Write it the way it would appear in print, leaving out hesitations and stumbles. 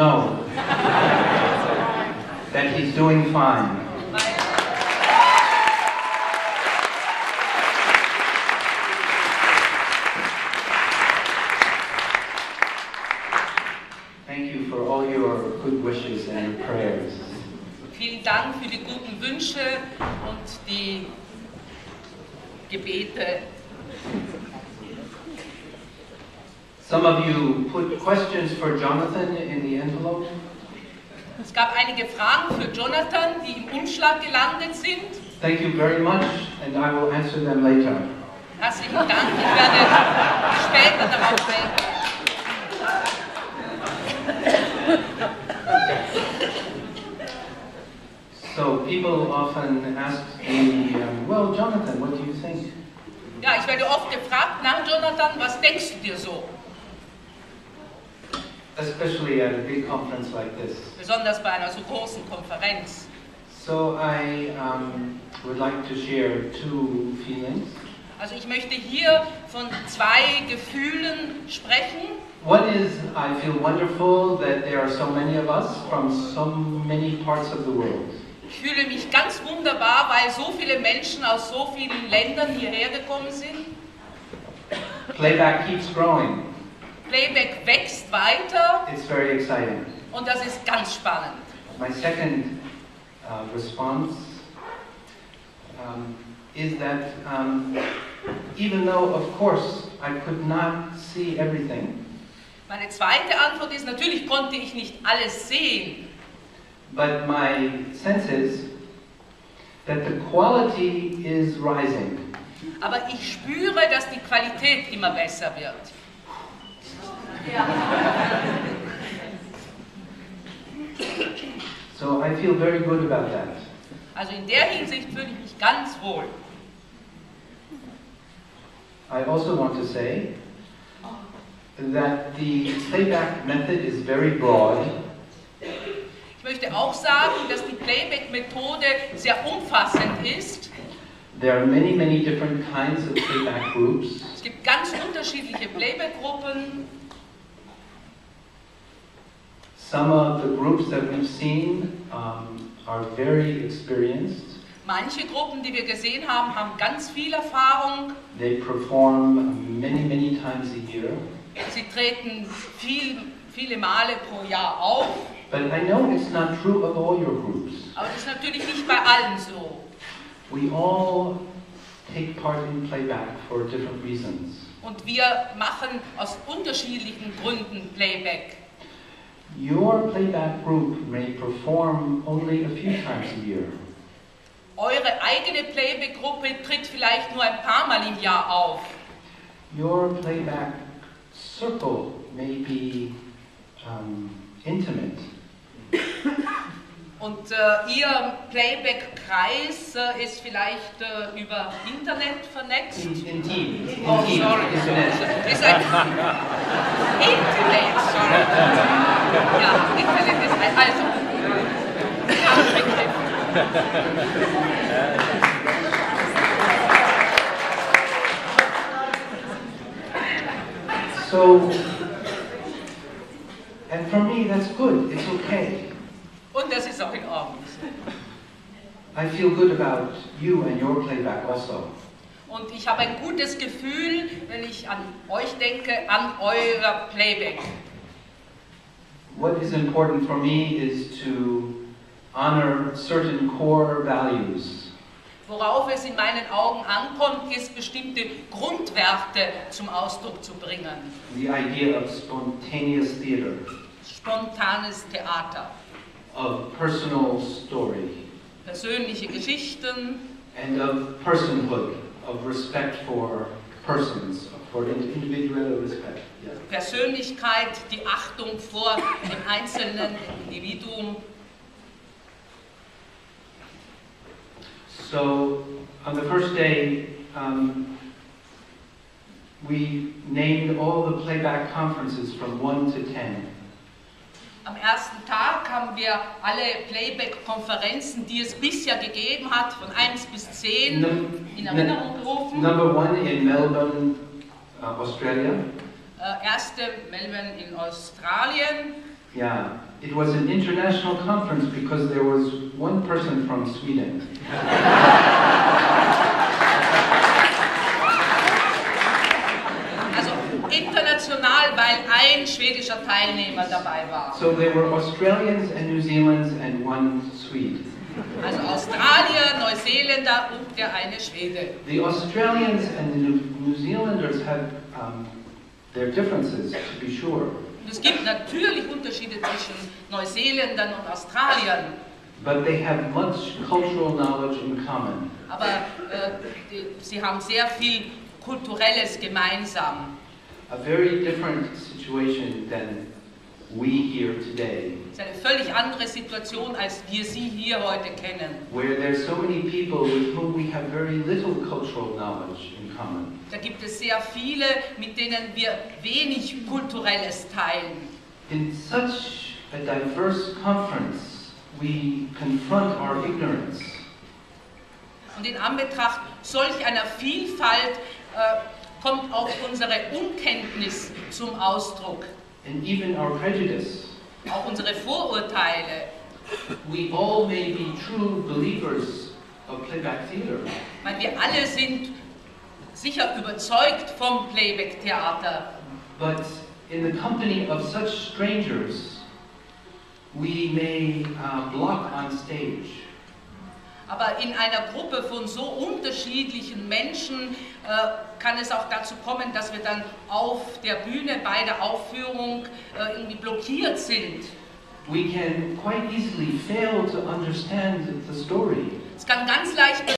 know that he's doing fine. Thank you for all your good wishes and prayers. Vielen Dank für die guten Wünsche und die Gebete. Some of you put questions for Jonathan in the envelope. Es gab einige Fragen für Jonathan, die im Umschlag gelandet sind. Thank you very much, and I will answer them later. Herzlichen Dank, ich werde später darauf eingehen. So people often ask me, well, Jonathan, what do you think? Ja, ich werde oft gefragt, na Jonathan, was denkst du dir so? Especially at a big conference like this. Besonders bei einer so großen Konferenz. So I would like to share two feelings. Also ich möchte hier von zwei Gefühlen sprechen. One is, I feel wonderful that there are so many of us from so many parts of the world. Ich fühle mich ganz wunderbar, weil so viele Menschen aus so vielen Ländern hierher gekommen sind. Playback keeps growing. Playback wächst weiter. It's very exciting. Und das ist ganz spannend. My second response is that even though, of course, I could not see everything, Meine zweite Antwort ist, natürlich konnte ich nicht alles sehen, but my sense is that the quality is rising. aber ich spüre, dass die Qualität immer besser wird. So I feel very good about that. Also in der Hinsicht fühle ich mich ganz wohl. I also want to say that the playback method is very broad. Ich möchte auch sagen, dass die Playback-Methode sehr umfassend ist. There are many, many different kinds of playback groups. Es gibt ganz unterschiedliche Playback-Gruppen. Some of the groups that we've seen are very experienced. Manche Gruppen, die wir gesehen haben, haben ganz viel Erfahrung. They perform many, many times a year. Sie treten viele Male pro Jahr auf. But I know it's not true of all your groups. Aber das ist natürlich nicht bei allen so. We all take part in playback for different reasons. Und wir machen aus unterschiedlichen Gründen Playback. Your playback group may perform only a few times a year. Eure eigene Playback-Gruppe tritt vielleicht nur ein paar Mal im Jahr auf. Your playback circle may be intimate. Und Ihr Playback-Kreis ist vielleicht über Internet vernetzt. Intim. Oh, sorry. Ist ein Internet, sorry. Ja, Internet ist ein, also, Begriff. So, and for me that's good, it's okay. Und das ist auch in Ordnung. I feel good about you and your playback also. Und ich habe ein gutes Gefühl, wenn ich an euch denke, an euer Playback. What is important for me is to honor certain core values. Worauf es in meinen Augen ankommt, ist bestimmte Grundwerte zum Ausdruck zu bringen. The idea of spontaneous theater, Spontanes Theater, of personal story, persönliche Geschichten and of personhood, of respect for persons, for individual respect. Yeah. Persönlichkeit, die Achtung vor dem einzelnen Individuum. So, on the first day, we named all the playback conferences from 1 to 10. Am ersten Tag haben wir alle Playback-Konferenzen, die es bisher gegeben hat, von 1 bis 10 in Erinnerung gerufen. Number 1 in Melbourne, Australia. Erste Melbourne in Australien. Yeah, It was an international conference because there was one person from Sweden. Also international, weil ein schwedischer Teilnehmer dabei war. So there were Australians and New Zealanders and one Swede. Also Australier, Neuseeländer und der eine Schwede. The Australians and the New Zealanders have their differences, to be sure. Und es gibt natürlich Unterschiede zwischen Neuseeländern und Australiern. But they have much cultural knowledge in common. Aber sie haben sehr viel Kulturelles gemeinsam. A very different situation than we here today. Es ist eine völlig andere Situation, als wir sie hier heute kennen. Where there's so many people with whom we have very little cultural knowledge in common. Da gibt es sehr viele, mit denen wir wenig Kulturelles teilen. In such a diverse conference, we confront our ignorance. Und in Anbetracht solch einer Vielfalt kommt auch unsere Unkenntnis zum Ausdruck. And even our prejudice. Auch unsere Vorurteile. We all may be true believers of playback theater. Weil wir alle sind sicher überzeugt vom Playback-Theater. But in the company of such strangers, we may block on stage. Aber in einer Gruppe von so unterschiedlichen Menschen kann es auch dazu kommen, dass wir dann auf der Bühne bei der Aufführung irgendwie blockiert sind. We can quite easily fail to understand the story. Es kann ganz leicht